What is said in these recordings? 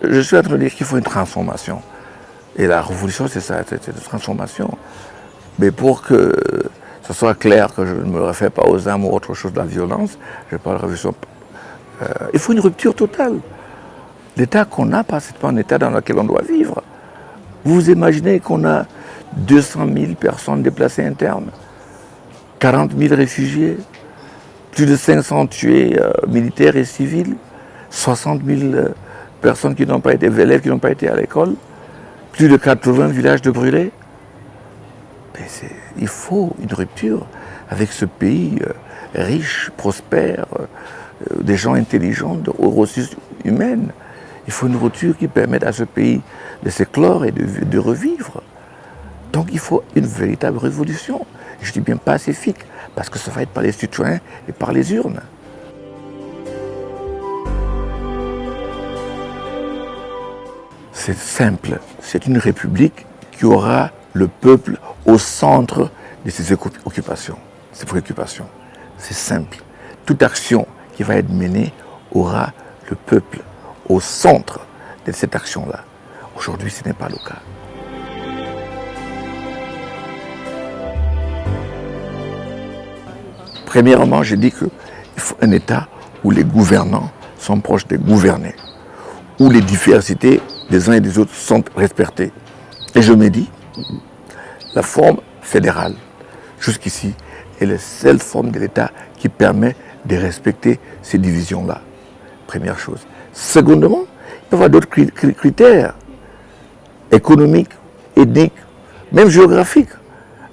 je suis en train de dire qu'il faut une transformation. Et la révolution, c'est ça, c'est une transformation. Mais pour que ce soit clair que je ne me réfère pas aux armes ou autre chose de la violence, je parle de révolution. Il faut une rupture totale. L'état qu'on a, pas, c'est pas un état dans lequel on doit vivre. Vous imaginez qu'on a 200 000 personnes déplacées internes, 40 000 réfugiés, plus de 500 tués militaires et civils, 60 000 personnes qui n'ont pas été élèves, qui n'ont pas été à l'école, plus de 80 villages de brûlés. Il faut une rupture avec ce pays riche, prospère, des gens intelligents, aux ressources humaines. Il faut une rupture qui permette à ce pays de s'éclore et de revivre. Donc il faut une véritable révolution. Je dis bien pacifique, parce que ça va être par les citoyens et par les urnes. C'est simple, c'est une république qui aura le peuple au centre de ses occupations, ses préoccupations. C'est simple. Toute action qui va être menée aura le peuple au centre de cette action-là. Aujourd'hui, ce n'est pas le cas. Premièrement, j'ai dit qu'il faut un État où les gouvernants sont proches des gouvernés, où les diversités des uns et des autres sont respectées. Et je me dis, la forme fédérale, jusqu'ici, est la seule forme de l'État qui permet de respecter ces divisions-là. Première chose. Secondement, il peut y avoir d'autres critères économiques, ethniques, même géographiques.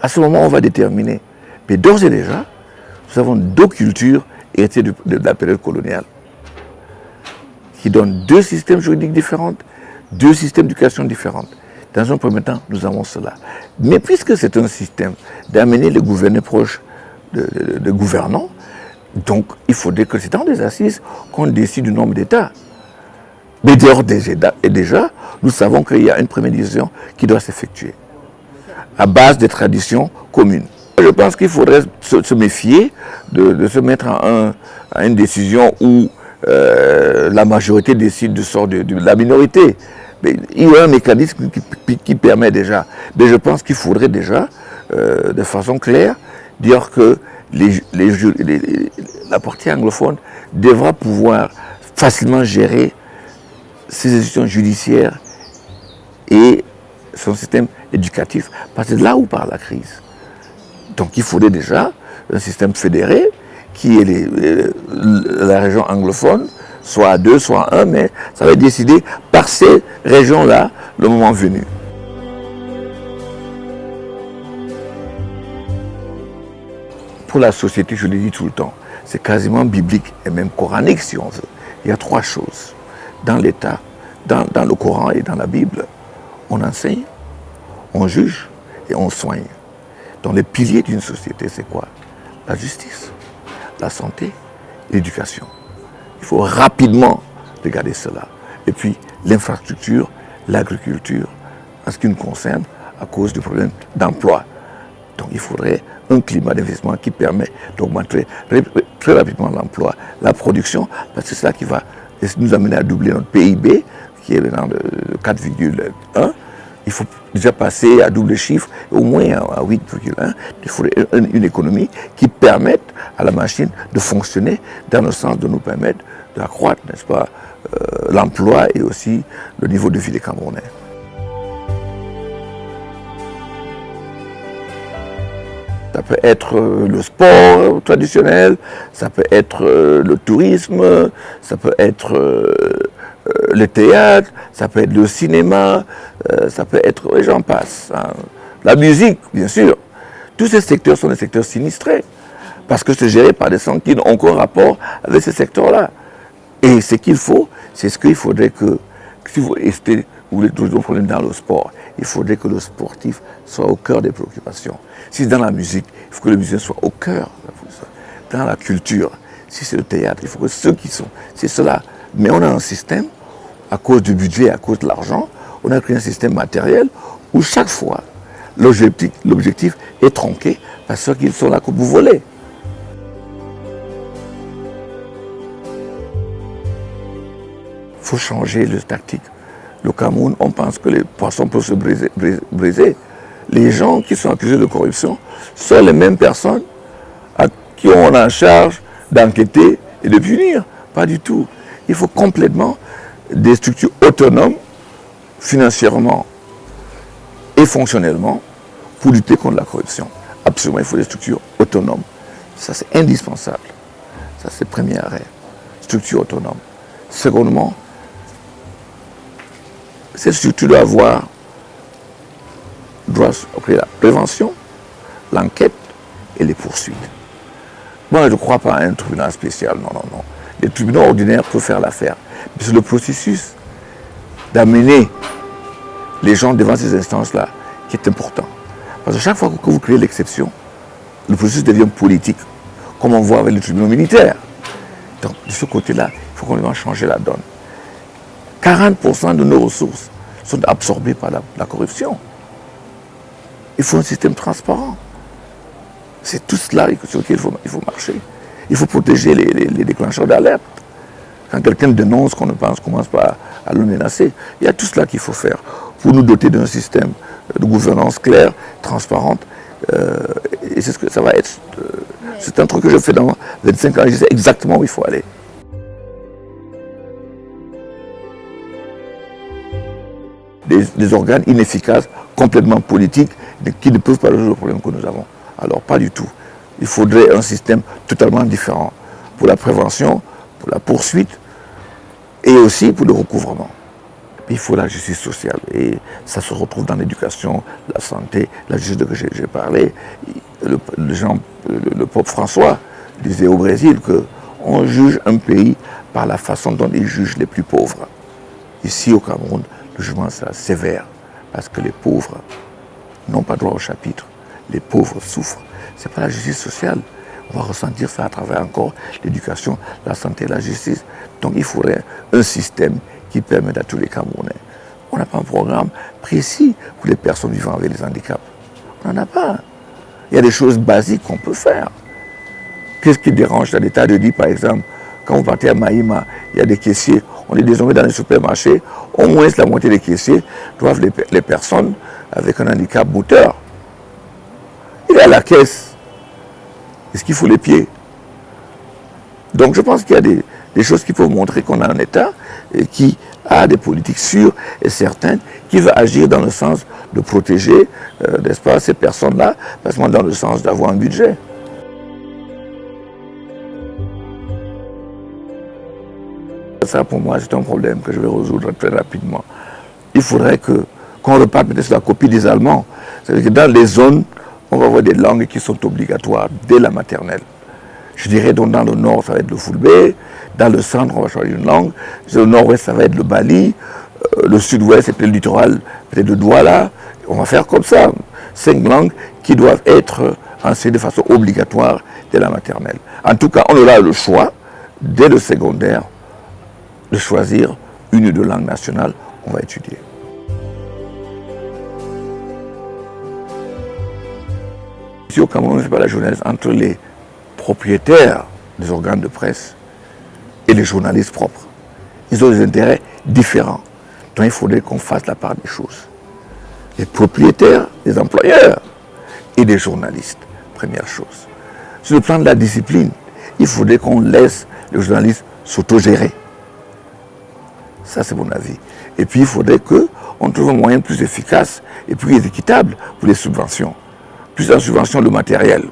À ce moment, on va déterminer. Mais d'ores et déjà, nous avons deux cultures héritées de la période coloniale qui donnent deux systèmes juridiques différents, deux systèmes d'éducation différents. Dans un premier temps, nous avons cela. Mais puisque c'est un système d'amener les gouvernés proches de gouvernants, donc il faudrait que c'est dans des assises qu'on décide du nombre d'États. Mais dehors déjà, nous savons qu'il y a une première décision qui doit s'effectuer à base des traditions communes. Je pense qu'il faudrait se méfier de se mettre à une décision où la majorité décide de sortir de la minorité. Mais il y a un mécanisme qui permet déjà. Mais je pense qu'il faudrait déjà, de façon claire, dire que la partie anglophone devra pouvoir facilement gérer ses institutions judiciaires et son système éducatif, parce que c'est là où part la crise. Donc il faudrait déjà un système fédéré qui est la région anglophone, soit à deux, soit à un, mais ça va être décidé par ces régions-là le moment venu. Pour la société, je le dis tout le temps, c'est quasiment biblique et même coranique si on veut. Il y a trois choses. Dans l'État, dans le Coran et dans la Bible, on enseigne, on juge et on soigne. Donc les piliers d'une société, c'est quoi? La justice, la santé, l'éducation. Il faut rapidement regarder cela. Et puis l'infrastructure, l'agriculture, en ce qui nous concerne, à cause du problème d'emploi. Donc il faudrait un climat d'investissement qui permet d'augmenter très rapidement l'emploi, la production, parce que c'est ça qui va nous amener à doubler notre PIB, qui est maintenant de 4,1. Il faut déjà passer à double chiffre, au moins à 8,1. Il faudrait une économie qui permette à la machine de fonctionner dans le sens de nous permettre d'accroître, n'est-ce pas, l'emploi et aussi le niveau de vie des Camerounais. Ça peut être le sport traditionnel, ça peut être le tourisme, ça peut être le théâtre, ça peut être le cinéma, ça peut être, et j'en passe. Hein. La musique, bien sûr. Tous ces secteurs sont des secteurs sinistrés, parce que c'est géré par des gens qui n'ont aucun rapport avec ces secteurs-là. Et ce qu'il faut, c'est ce qu'il faudrait que, si vous voulez toujours un problème dans le sport, il faudrait que le sportif soit au cœur des préoccupations. Si c'est dans la musique, il faut que le musicien soit au cœur. Dans la culture, si c'est le théâtre, il faut que ceux qui sont, c'est cela. Mais on a un système, à cause du budget, à cause de l'argent, on a créé un système matériel où chaque fois, l'objectif est tronqué parce qu'ils sont là que vous volez. Il faut changer le tactique. Le Cameroun, on pense que les poissons peuvent se briser. Les gens qui sont accusés de corruption sont les mêmes personnes à qui on a en charge d'enquêter et de punir. Pas du tout. Il faut complètement des structures autonomes, financièrement et fonctionnellement, pour lutter contre la corruption. Absolument, il faut des structures autonomes. Ça, c'est indispensable. Ça, c'est le premier arrêt. Structure autonome. Secondement, cette structure doit offrir la prévention, l'enquête et les poursuites. Moi, je ne crois pas à un tribunal spécial, non, non, non. Les tribunaux ordinaires peuvent faire l'affaire. Mais c'est le processus d'amener les gens devant ces instances-là qui est important. Parce que chaque fois que vous créez l'exception, le processus devient politique, comme on voit avec les tribunaux militaires. Donc, de ce côté-là, il faut qu'on changer la donne. 40% de nos ressources sont absorbées par la corruption. Il faut un système transparent. C'est tout cela sur lequel il faut marcher. Il faut protéger les déclencheurs d'alerte. Quand quelqu'un dénonce qu'on ne commence pas à le menacer, il y a tout cela qu'il faut faire pour nous doter d'un système de gouvernance claire, transparente. Et c'est ce que ça va être. C'est un truc que je fais dans 25 ans, je sais exactement où il faut aller. Des organes inefficaces, complètement politiques, qui ne peuvent pas résoudre le problème que nous avons. Alors, pas du tout. Il faudrait un système totalement différent pour la prévention, pour la poursuite et aussi pour le recouvrement. Il faut la justice sociale et ça se retrouve dans l'éducation, la santé, la justice de que j'ai parlé. Le pape François disait au Brésil qu'on juge un pays par la façon dont il juge les plus pauvres. Ici au Cameroun, le jugement sera sévère parce que les pauvres n'ont pas droit au chapitre. Les pauvres souffrent. Ce n'est pas la justice sociale. On va ressentir ça à travers encore l'éducation, la santé, la justice. Donc il faudrait un système qui permette à tous les Camerounais. On n'a pas un programme précis pour les personnes vivant avec des handicaps. On n'en a pas. Il y a des choses basiques qu'on peut faire. Qu'est-ce qui dérange l'État de dire, par exemple, quand vous partez à Maïma, il y a des caissiers, on est désormais dans les supermarchés, au moins la moitié des caissiers doivent les personnes avec un handicap moteur. Il est à la caisse. Est-ce qu'il faut les pieds? Donc je pense qu'il y a des choses qui peuvent montrer qu'on a un État qui a des politiques sûres et certaines, qui veut agir dans le sens de protéger, n'est-ce pas, ces personnes-là, pas seulement dans le sens d'avoir un budget. Ça, pour moi, c'est un problème que je vais résoudre très rapidement. Il faudrait qu'on reparte peut-être sur la copie des Allemands. C'est-à-dire que dans les zones, on va avoir des langues qui sont obligatoires dès la maternelle. Je dirais donc dans le nord, ça va être le Fulbe, dans le centre, on va choisir une langue, le nord-ouest, ça va être le Bali, le sud-ouest, c'est le littoral, peut-être le Douala. On va faire comme ça, 5 langues qui doivent être enseignées de façon obligatoire dès la maternelle. En tout cas, on aura le choix, dès le secondaire, de choisir une ou deux langues nationales qu'on va étudier. Ici au Cameroun, on ne fait pas la journaliste entre les propriétaires des organes de presse et les journalistes propres. Ils ont des intérêts différents. Donc il faudrait qu'on fasse la part des choses. Les propriétaires, les employeurs et les journalistes, première chose. Sur le plan de la discipline, il faudrait qu'on laisse les journalistes s'autogérer. Ça, c'est mon avis. Et puis, il faudrait qu'on trouve un moyen plus efficace et plus équitable pour les subventions. Plus en subvention, le matériel.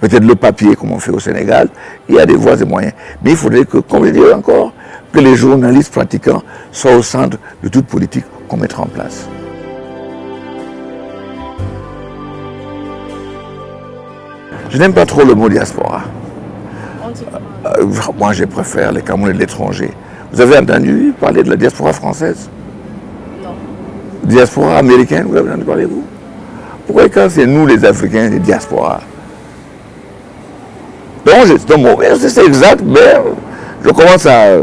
Peut-être le papier, comme on fait au Sénégal. Il y a des voies et moyens. Mais il faudrait que, comme je dis encore, que les journalistes pratiquants soient au centre de toute politique qu'on mettra en place. Je n'aime pas trop le mot diaspora. Moi, je préfère les Camerounais de l'étranger. Vous avez entendu parler de la diaspora française? Non. Diaspora américaine, vous avez entendu parler, vous? Pourquoi quand c'est nous les Africains, les diaspora? Donc, c'est exact, mais je commence à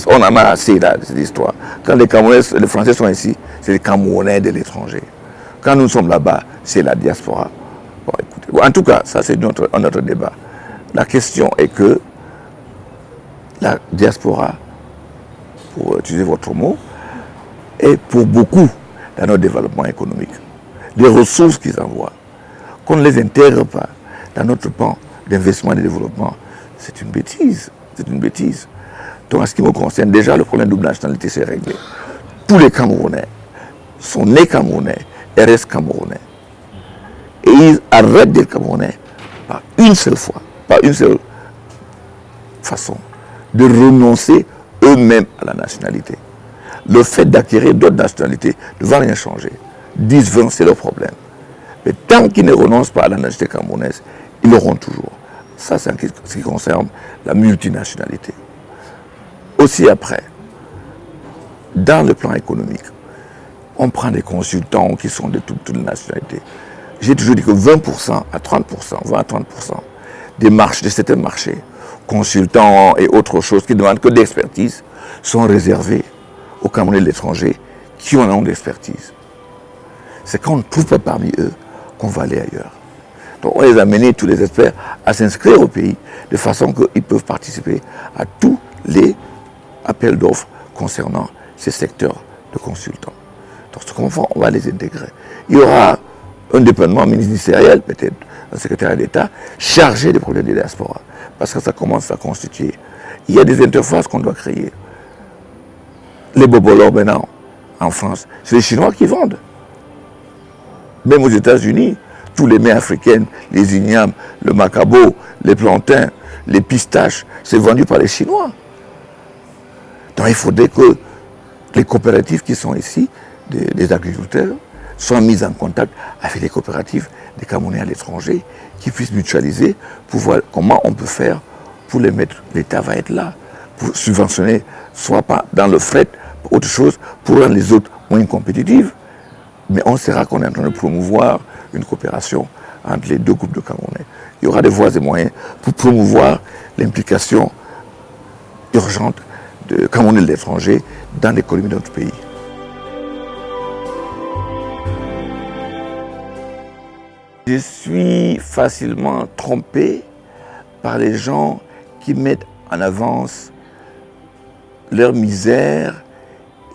on a marre assez là, de cette histoire. Quand les Camerounais, les Français sont ici, c'est les Camerounais de l'étranger. Quand nous sommes là-bas, c'est la diaspora. Bon, écoutez, en tout cas, ça c'est notre débat. La question est que la diaspora pour utiliser votre mot, et pour beaucoup dans notre développement économique. Les ressources qu'ils envoient, qu'on ne les intègre pas dans notre plan d'investissement et de développement, c'est une bêtise. C'est une bêtise. Donc, en ce qui me concerne, déjà, le problème de double nationalité, c'est réglé. Tous les Camerounais sont nés Camerounais et restent Camerounais. Et ils arrêtent d'être Camerounais par une seule fois, par une seule façon, de renoncer eux-mêmes à la nationalité. Le fait d'acquérir d'autres nationalités ne va rien changer. 10, 20, c'est leur problème. Mais tant qu'ils ne renoncent pas à la nationalité camerounaise, ils l'auront toujours. Ça, c'est ce qui concerne la multinationalité. Aussi après, dans le plan économique, on prend des consultants qui sont de toutes les nationalités. J'ai toujours dit que 20% à 30%, 20 à 30% des marchés, de certains marchés, consultants et autres choses qui ne demandent que d'expertise, sont réservés aux Camerounais de l'étranger qui en ont d'expertise. C'est quand on ne trouve pas parmi eux qu'on va aller ailleurs. Donc on les a menés, tous les experts, à s'inscrire au pays de façon qu'ils peuvent participer à tous les appels d'offres concernant ces secteurs de consultants. Donc ce qu'on fait, on va les intégrer. Il y aura un département ministériel, peut-être un secrétaire d'État, chargé des problèmes de la diaspora, parce que ça commence à constituer. Il y a des interfaces qu'on doit créer. Les bobolos maintenant, en France, c'est les Chinois qui vendent. Même aux États-Unis, tous les mets africaines, les ignames, le macabo, les plantains, les pistaches, c'est vendu par les Chinois. Donc il faudrait que les coopératives qui sont ici, des agriculteurs, soient mises en contact avec les coopératives des Camerounais à l'étranger, qui puissent mutualiser pour voir comment on peut faire pour les mettre. L'État va être là pour subventionner, soit pas dans le fret, autre chose, pour rendre les autres moins compétitives. Mais on saura qu'on est en train de promouvoir une coopération entre les deux groupes de Camerounais. Il y aura des voies et moyens pour promouvoir l'implication urgente de Camerounais de l'étranger dans l'économie de notre pays. Je suis facilement trompé par les gens qui mettent en avance leur misère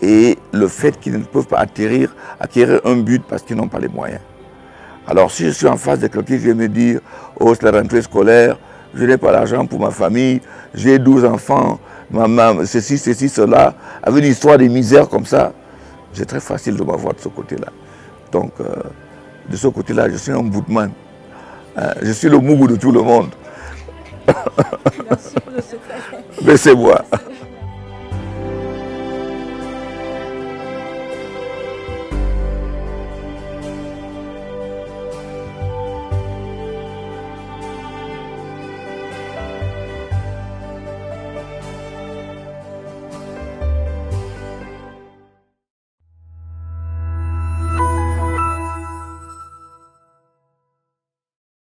et le fait qu'ils ne peuvent pas acquérir un but parce qu'ils n'ont pas les moyens. Alors si je suis en face de quelqu'un qui vient me dire « Oh, c'est la rentrée scolaire, je n'ai pas l'argent pour ma famille, j'ai 12 enfants, maman, ceci, cela », avec une histoire de misère comme ça, c'est très facile de m'avoir de ce côté-là. Donc, de ce côté-là, je suis un bootman. Je suis le mougou de tout le monde. Merci pour le secret. Mais c'est moi.